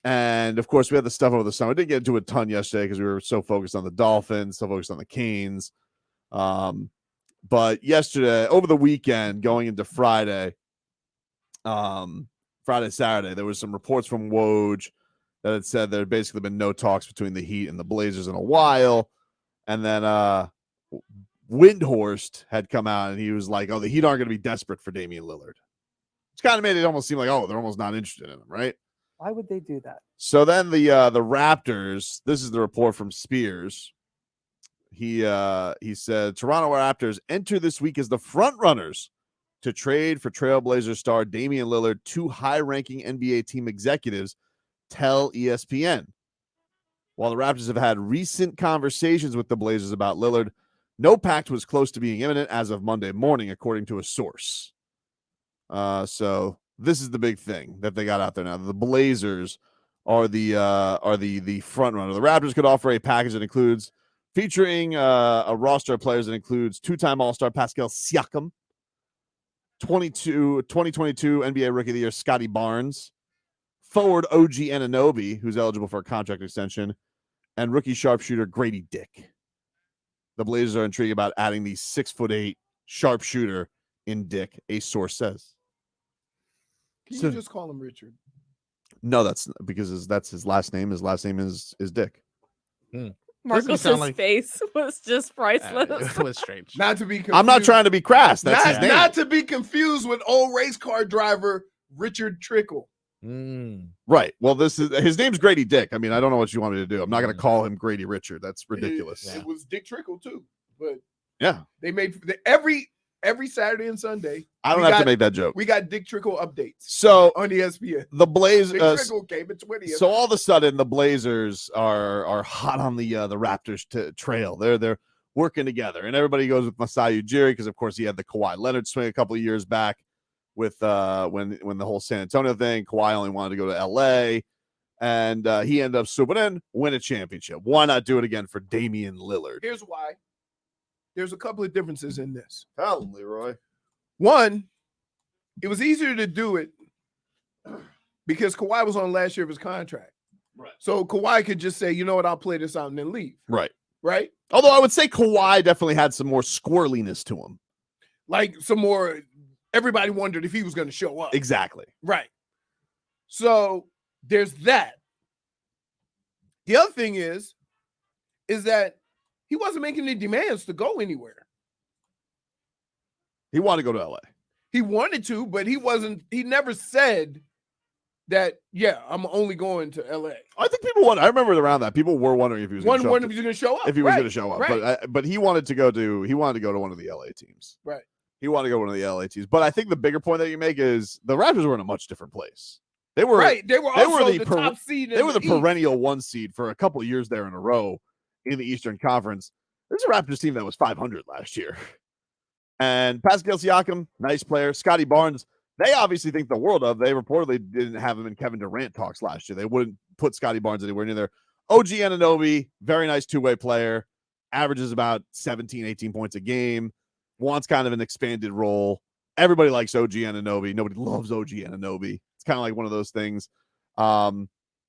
And, of course, we had the stuff over the summer. I didn't get into a ton yesterday because we were so focused on the Dolphins, so focused on the Canes. But yesterday, over the weekend, going into Friday, Saturday, there was some reports from Woj that had said there had basically been no talks between the Heat and the Blazers in a while. And then Windhorst had come out and he was like, oh, the Heat aren't going to be desperate for Damian Lillard. It's kind of made it almost seem like, oh, they're almost not interested in him, right? Why would they do that? So then the Raptors, this is the report from Spears. He said Toronto Raptors enter this week as the front runners to trade for Trailblazers star Damian Lillard. Two high-ranking NBA team executives tell ESPN. While the Raptors have had recent conversations with the Blazers about Lillard, no pact was close to being imminent as of Monday morning, according to a source. So this is the big thing that they got out there now. The Blazers are the front runner. The Raptors could offer a package that includes featuring a roster of players that includes two-time All-Star Pascal Siakam, 2022 NBA Rookie of the Year Scotty Barnes, forward OG Anunoby, who's eligible for a contract extension, and rookie sharpshooter Grady Dick. The Blazers are intrigued about adding the 6'8" sharpshooter in Dick, a source says. Can you just call him Richard? No, that's because that's his last name. His last name is Dick. Marcus's face was just priceless. It was strange. Not to be confused. I'm not trying to be crass. That's his name. Not to be confused with old race car driver Richard Trickle. Right. Well, his name's Grady Dick. I mean, I don't know what you want me to do. I'm not going to call him Grady Richard. That's ridiculous. It was Dick Trickle too, but yeah, they made every Saturday and Sunday. I don't have to make that joke. We got Dick Trickle updates. So on ESPN, the Blazers. Dick Trickle came at 20. So all of a sudden, the Blazers are hot on the Raptors trail. They're working together, and everybody goes with Masai Ujiri because, of course, he had the Kawhi Leonard swing a couple of years back with when the whole San Antonio thing. Kawhi only wanted to go to L.A. and he ended up swooping in, win a championship. Why not do it again for Damian Lillard? Here's why. There's a couple of differences in this. Tell him, Leroy. One, it was easier to do it because Kawhi was on last year of his contract. Right. So Kawhi could just say, you know what, I'll play this out and then leave. Right. Right? Although I would say Kawhi definitely had some more squirreliness to him. Like some more, everybody wondered if he was going to show up. Exactly. Right. So there's that. The other thing is that he wasn't making any demands to go anywhere. He wanted to go to LA. He wanted to, but he never said that, yeah, I'm only going to LA. I think people I remember around that. People were wondering if he was going to show up. If he was going to show up. If he was going to show up. Right. But he wanted to go to one of the LA teams. Right. He wanted to go to one of the LA teams. But I think the bigger point that you make is the Raptors were in a much different place. They were right. They were also the top seed. They were the perennial 1 seed for a couple of years there in a row in the Eastern Conference. There's a Raptors team that was 500 last year. And Pascal Siakam, nice player. Scotty Barnes, they obviously think the world of. They reportedly didn't have him in Kevin Durant talks last year. They wouldn't put Scotty Barnes anywhere near there. OG Anunoby, very nice two-way player. Averages about 17, 18 points a game. Wants kind of an expanded role. Everybody likes OG Anunoby. Nobody loves OG Anunoby. It's kind of like one of those things.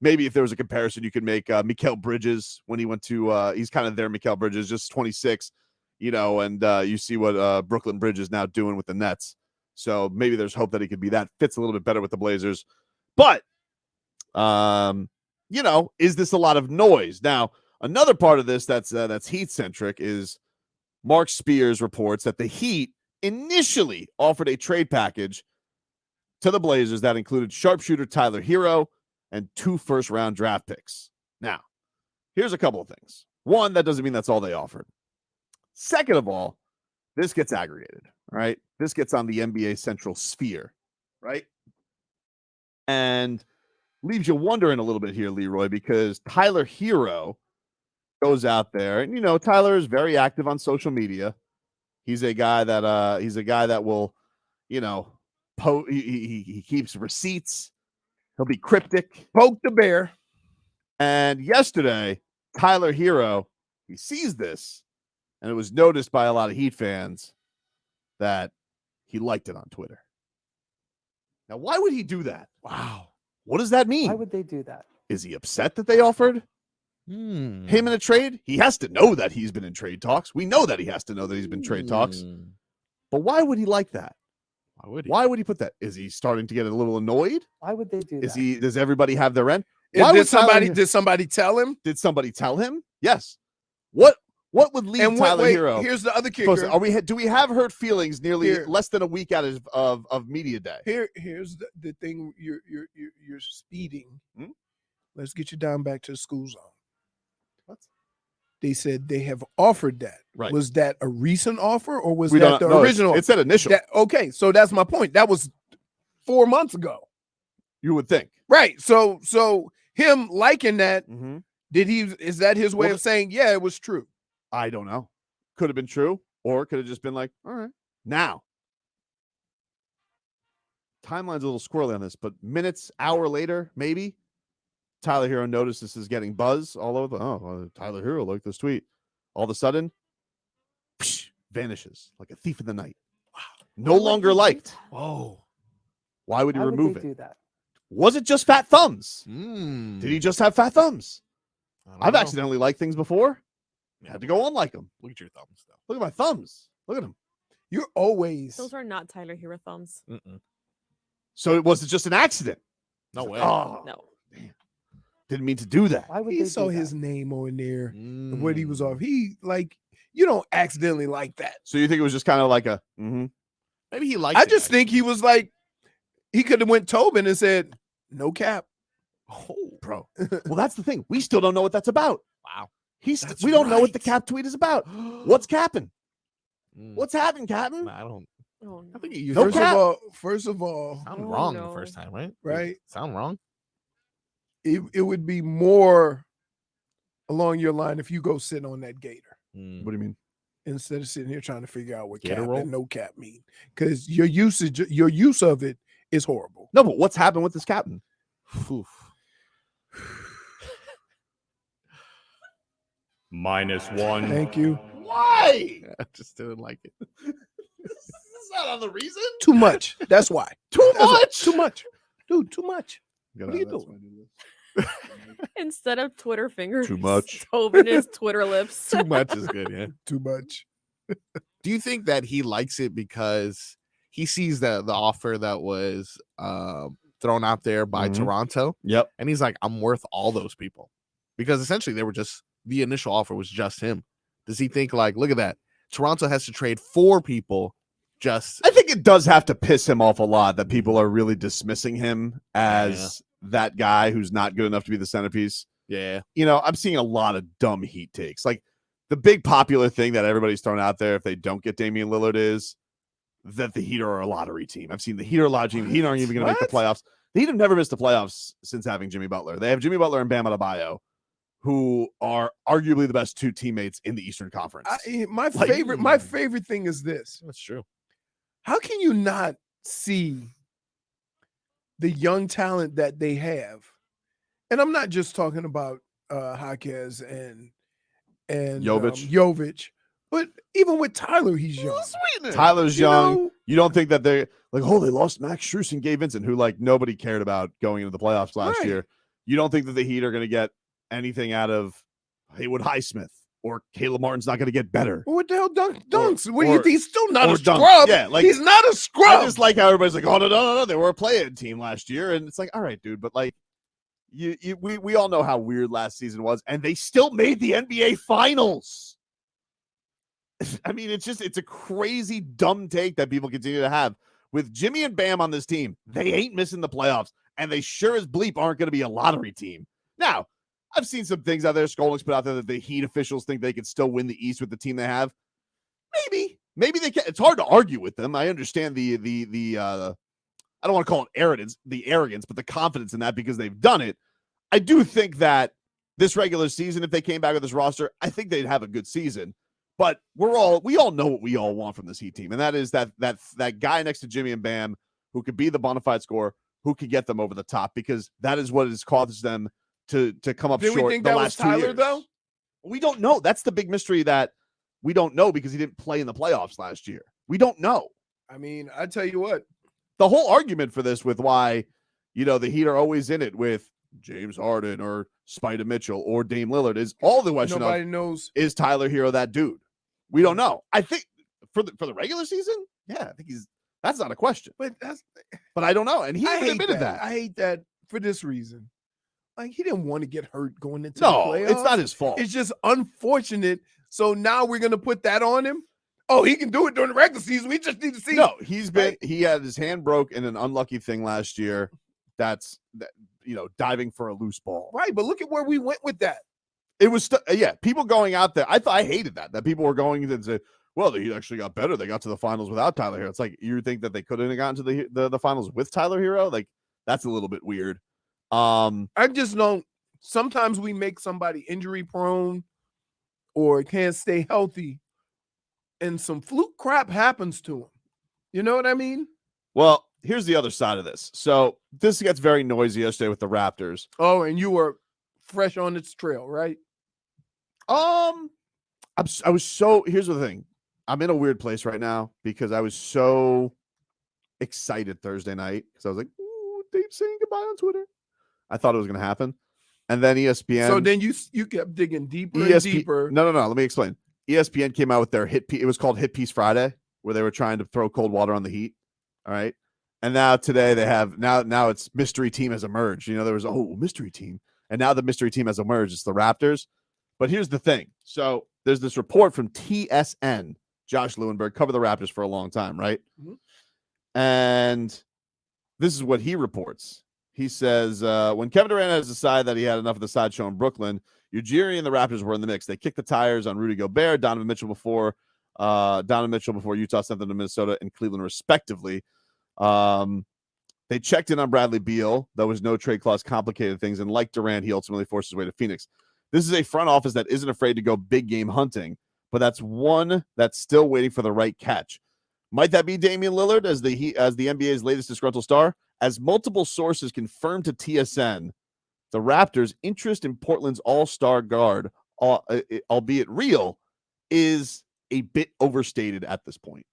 Maybe if there was a comparison, you could make Mikal Bridges when he went to he's kind of there. Mikal Bridges, just 26, and you see what Brooklyn Bridge is now doing with the Nets. So maybe there's hope that he could be that. Fits a little bit better with the Blazers. But, is this a lot of noise? Now, another part of this that's Heat-centric is Mark Spears reports that the Heat initially offered a trade package to the Blazers that included sharpshooter Tyler Hero and 2 first-round draft picks. Now, here's a couple of things. One, that doesn't mean that's all they offered. Second of all, this gets aggregated, right? This gets on the NBA Central sphere, right? And leaves you wondering a little bit here, Leroy, because Tyler Hero goes out there, and Tyler is very active on social media. He's a guy that will, he keeps receipts. He'll be cryptic. Poke the bear. And yesterday, Tyler Hero, he sees this, and it was noticed by a lot of Heat fans that he liked it on Twitter. Now, why would he do that? Wow. What does that mean? Why would they do that? Is he upset that they offered him in a trade? He has to know that he's been in trade talks. We know that he has to know that he's been in trade talks. But why would he like that? Why would he put that? Is he starting to get a little annoyed? Why would they do that? Does everybody have their end? Did somebody tell him? Did somebody tell him? Yes. What would lead Tyler Hero? Here's the other kicker. Do we have hurt feelings nearly less than a week out of media day? Here's the thing. You're speeding. Let's get you down back to the school zone. What? They said they have offered that. Right. Was that a recent offer or was that the original? It said initial. Okay, so that's my point. That was 4 months ago. You would think. Right. So him liking that, is that his way of saying, yeah, it was true? I don't know. Could have been true, or could have just been like, all right. Now, timeline's a little squirrely on this, but minutes, hour later, maybe, Tyler Hero notices is getting buzz all over. Tyler Hero liked this tweet. All of a sudden, vanishes like a thief in the night. Wow. No longer liked. Whoa. Why would he remove it? Do that? Was it just fat thumbs? Did he just have fat thumbs? I've accidentally liked things before. Had to go unlike them. Look at your thumbs, though. Look at my thumbs. Look at them. You're always. Those are not Tyler Hero thumbs. So it was just an accident? No way. Oh, no. Damn. Didn't mean to do that. Why would He they saw do his that? name on there and what he was off. He you don't accidentally like that. So you think it was just kind of like a Maybe he likes I it, just think he was like, he could have went Tobin and said, no cap. Oh, bro. Well, that's the thing. We still don't know what that's about. Wow. We don't know what the cap tweet is about. What's capping? What's happening, Captain? I don't. Oh, no. I think you First of all, sound wrong the first time, right? Right. Sound wrong. It would be more along your line if you go sit on that gator What do you mean? instead of sitting here trying to figure out what Gator cap roll? and no cap mean, because your use of it is horrible. No, but what's happened with this captain? -1. Thank you. Why? I just didn't like it. Is that on the reason? Too much. That's why. Too much? Too much. Dude, too much. What are you doing? Instead of Twitter fingers, Too much. Tobin is Twitter lips. Too much is good, yeah. Too much. Do you think that he likes it because he sees the offer that was thrown out there by Toronto? Yep. And he's like, I'm worth all those people. Because essentially they were just, the initial offer was just him. Does he think like, look at that, Toronto has to trade 4 people just. I think it does have to piss him off a lot that people are really dismissing him as that guy who's not good enough to be the centerpiece. Yeah. You know, I'm seeing a lot of dumb Heat takes. Like the big popular thing that everybody's thrown out there if they don't get Damian Lillard is that the Heat are a lottery team. I've seen the Heat are a lottery team. The Heat aren't even going to make the playoffs. The Heat have never missed the playoffs since having Jimmy Butler. They have Jimmy Butler and Bam Adebayo, who are arguably the best 2 teammates in the Eastern Conference. My favorite thing is this. That's true. How can you not see the young talent that they have? And I'm not just talking about Jaquez and Jovic, but even with Tyler, he's young. Tyler's young. You don't think that they're like, oh, they lost Max Strus and Gabe Vincent, who like nobody cared about going into the playoffs last year. You don't think that the Heat are going to get anything out of Haywood Highsmith or Caleb Martin's not going to get better? What the hell, Dunks? He's still not a Dunk. scrub. Yeah, like he's not a scrub. I just like how everybody's like, oh no, they were a play-in team last year, and it's like, all right, dude, but like, we all know how weird last season was, and they still made the NBA Finals. I mean, it's a crazy dumb take that people continue to have with Jimmy and Bam on this team. They ain't missing the playoffs, and they sure as bleep aren't going to be a lottery team. Now, I've seen some things out there. Skolnick's put out there that the Heat officials think they could still win the East with the team they have. Maybe they can. It's hard to argue with them. I understand the I don't want to call it arrogance, but the confidence in that because they've done it. I do think that this regular season, if they came back with this roster, I think they'd have a good season. But we all know what we all want from this Heat team, and that is that guy next to Jimmy and Bam who could be the bona fide scorer, who could get them over the top, because that is what has caused them to come up short. Did we think that was Tyler though? We don't know. That's the big mystery that we don't know because he didn't play in the playoffs last year. We don't know. I mean, I tell you what, the whole argument for this with why, the Heat are always in it with James Harden or Spider Mitchell or Dame Lillard. Is all the question Nobody of, knows. is Tyler Hero that dude? We don't know. I think for the regular season, yeah, I think that's not a question. But I don't know. And he I even hate admitted that. that. I hate that for this reason. Like, he didn't want to get hurt going into No, the playoffs. it's not his fault. It's just unfortunate. So now we're gonna put that on him. Oh, he can do it during the regular season. We just need to see. No, he had his hand broke in an unlucky thing last year. That's diving for a loose ball. Right, but look at where we went with that. It was people going out there. I hated that people were going and say, well, he actually got better. They got to the finals without Tyler Hero. It's like, you think that they couldn't have gotten to the finals with Tyler Hero? Like, that's a little bit weird. I just don't. Sometimes we make somebody injury prone or can't stay healthy, and some fluke crap happens to them. You know what I mean? Well, here's the other side of this. So this gets very noisy yesterday with the Raptors. Oh, and you were fresh on its trail, right? Here's the thing. I'm in a weird place right now because I was so excited Thursday night because I was like, ooh, Dave's saying goodbye on Twitter. I thought it was going to happen. And then ESPN. So then you kept digging deeper and deeper. No. Let me explain. ESPN came out with their hit piece. It was called Hit Piece Friday, where they were trying to throw cold water on the Heat. All right. And now today they have now it's mystery team has emerged. There was mystery team. And now the mystery team has emerged. It's the Raptors. But here's the thing. So there's this report from TSN. Josh Lewenberg covered the Raptors for a long time, right? Mm-hmm. And this is what he reports. He says, when Kevin Durant has decided that he had enough of the sideshow in Brooklyn, Ujiri and the Raptors were in the mix. They kicked the tires on Rudy Gobert, Donovan Mitchell before Utah sent them to Minnesota and Cleveland, respectively. They checked in on Bradley Beal. There was no trade clause, complicated things. And like Durant, he ultimately forced his way to Phoenix. This is a front office that isn't afraid to go big game hunting, but that's one that's still waiting for the right catch. Might that be Damian Lillard as the NBA's latest disgruntled star? As multiple sources confirmed to TSN, the Raptors' interest in Portland's all-star guard, albeit real, is a bit overstated at this point.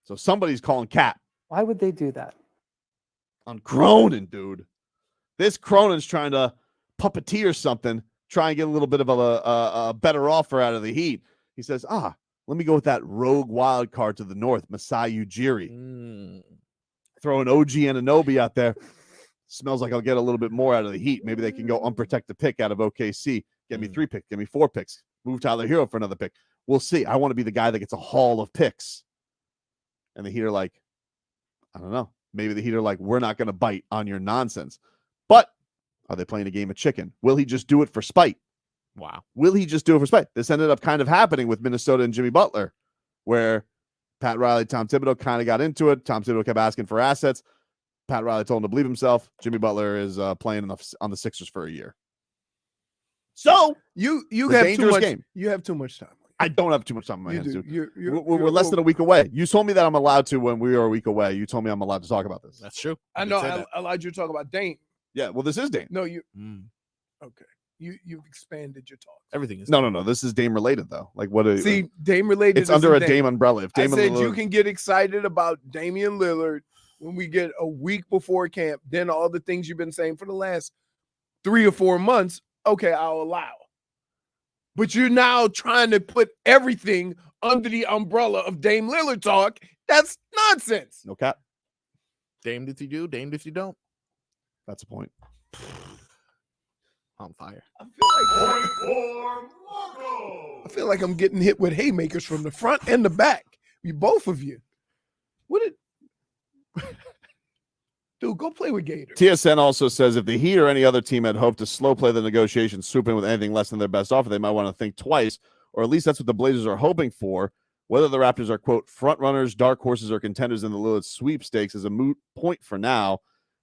So somebody's calling Cap. Why would they do that? On Cronin, dude. This Cronin's trying to puppeteer something, try and get a little bit of a better offer out of the Heat. He says, let me go with that rogue wild card to the north, Masai Ujiri. Throw an OG Anunoby out there. Smells like I'll get a little bit more out of the Heat. Maybe they can go unprotected pick out of OKC. Get me 3 picks. Get me 4 picks. Move Tyler Hero for another pick. We'll see. I want to be the guy that gets a haul of picks. And the Heat are like, I don't know. Maybe the Heat are like, we're not going to bite on your nonsense. But are they playing a game of chicken? Will he just do it for spite? Wow. Will he just do it for spite? This ended up kind of happening with Minnesota and Jimmy Butler, where Pat Riley, Tom Thibodeau kind of got into it. Tom Thibodeau kept asking for assets. Pat Riley told him to believe himself. Jimmy Butler is playing on the Sixers for a year. So you have too much game. You have too much time. I don't have too much time on my hands, do. dude. You're we're less than a week away. You told me that I'm allowed to when we were a week away. You told me I'm allowed to talk about this. That's true. I know. I allowed you to talk about Dame. Yeah, well, this is Dame. No, you. Okay. You've expanded your talk. Everything is no. This is Dame related though. Like what? See, Dame related. It's under a Dame umbrella. If Dame I said you can get excited about Damian Lillard when we get a week before camp. Then all the things you've been saying for the last 3 or 4 months. Okay, I'll allow. But you're now trying to put everything under the umbrella of Dame Lillard talk. That's nonsense. No cap. Damned if you do, damned if you don't. That's a point. On fire. I feel like I'm getting hit with haymakers from the front and the back. You both of you. What did dude, go play with Gator. TSN also says if the Heat or any other team had hoped to slow play the negotiations, swoop in with anything less than their best offer, they might want to think twice, or at least that's what the Blazers are hoping for. Whether the Raptors are, quote, front runners, dark horses, or contenders in the Lillard sweepstakes is a moot point for now.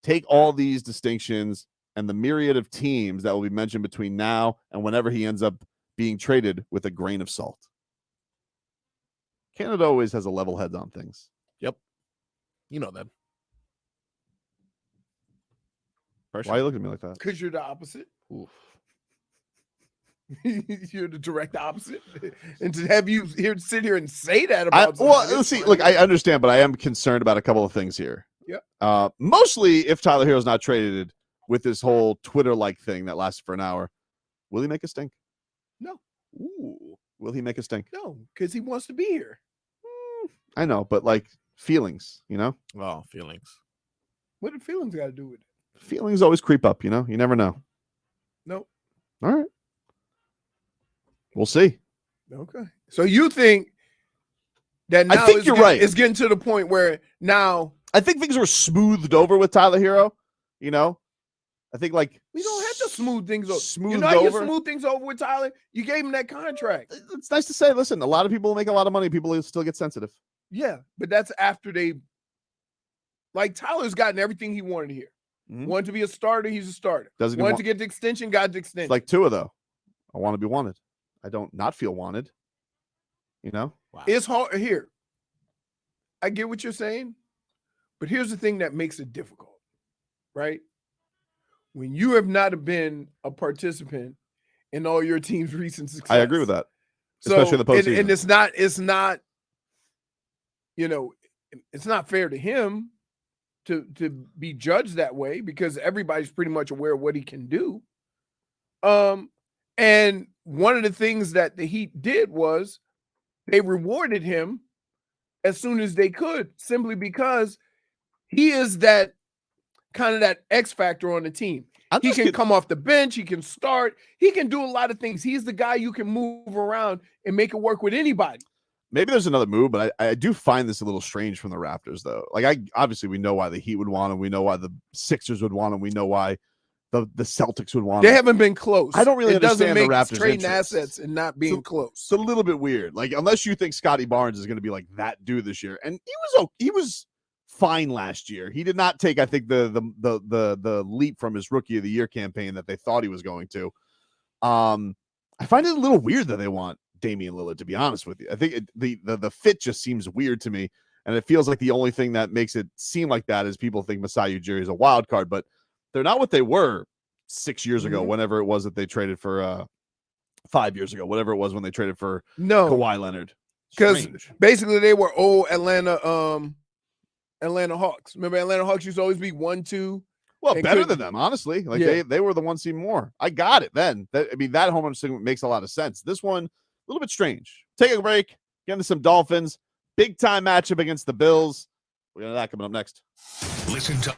Take all these distinctions and the myriad of teams that will be mentioned between now and whenever he ends up being traded with a grain of salt. Canada always has a level head on things. Yep. You know that. Why are you looking at me like that? Because you're the opposite. Oof. You're the direct opposite. And to have you sit here and say that about Let's see. Look, I understand, but I am concerned about a couple of things here. Yep. Mostly if Tyler Hero's not traded with this whole Twitter-like thing that lasted for an hour, will he make a stink? No. Ooh, will he make a stink? No, because he wants to be here. I know, but like feelings, Oh, feelings. What do feelings got to do with it? Feelings always creep up, you never know. Nope. All right. We'll see. Okay. So you think that now think you're right. It's getting to the point where now I think things were smoothed over with Tyler Hero, I think like we don't have to smooth things over. Smoothed You know how you over. smooth things over with Tyler? You gave him that contract. It's nice to say, listen, a lot of people make a lot of money. People still get sensitive. Yeah, but that's after they like Tyler's gotten everything he wanted here. Mhm. Wanted to be a starter, he's a starter. Doesn't he Wanted want- to get the extension, got the extension. It's like Tua, though. I want to be wanted. I don't not feel wanted. Wow. It's hard here. I get what you're saying, but here's the thing that makes it difficult, right? When you have not been a participant in all your team's recent success. I agree with that. So, Especially in the postseason. and it's not, it's not fair to him to be judged that way because everybody's pretty much aware of what he can do. And one of the things that the Heat did was they rewarded him as soon as they could, simply because he is that kind of that X factor on the team. He can come off the bench. He can start. He can do a lot of things. He's the guy you can move around and make it work with anybody. Maybe there's another move, but I do find this a little strange from the Raptors, though. Like, obviously we know why the Heat would want him. We know why the Sixers would want him. We know why the Celtics would want him. They haven't been close. I don't really understand the Raptors' trading interest. assets and not being close. It's a little bit weird. Like, unless you think Scotty Barnes is going to be like that dude this year, and he was fine last year. He did not take, I think, the leap from his Rookie of the Year campaign that they thought he was going to. I find it a little weird that they want Damian Lillard, to be honest with you. I think the fit just seems weird to me, and it feels like the only thing that makes it seem like that is people think Masai Ujiri is a wild card, but they're not what they were 6 years ago, whenever it was that they traded for 5 years ago, whatever it was when they traded for Kawhi Leonard. Because Strange. basically they were old Atlanta Hawks. Remember, Atlanta Hawks used to always be 1-2. Well, and better could- than them, honestly. Like Yeah. they were the one seed more. I got it then. That home run segment makes a lot of sense. This one, a little bit strange. Take a break. Get into some Dolphins. Big time matchup against the Bills. We're gonna have that coming up next. Listen to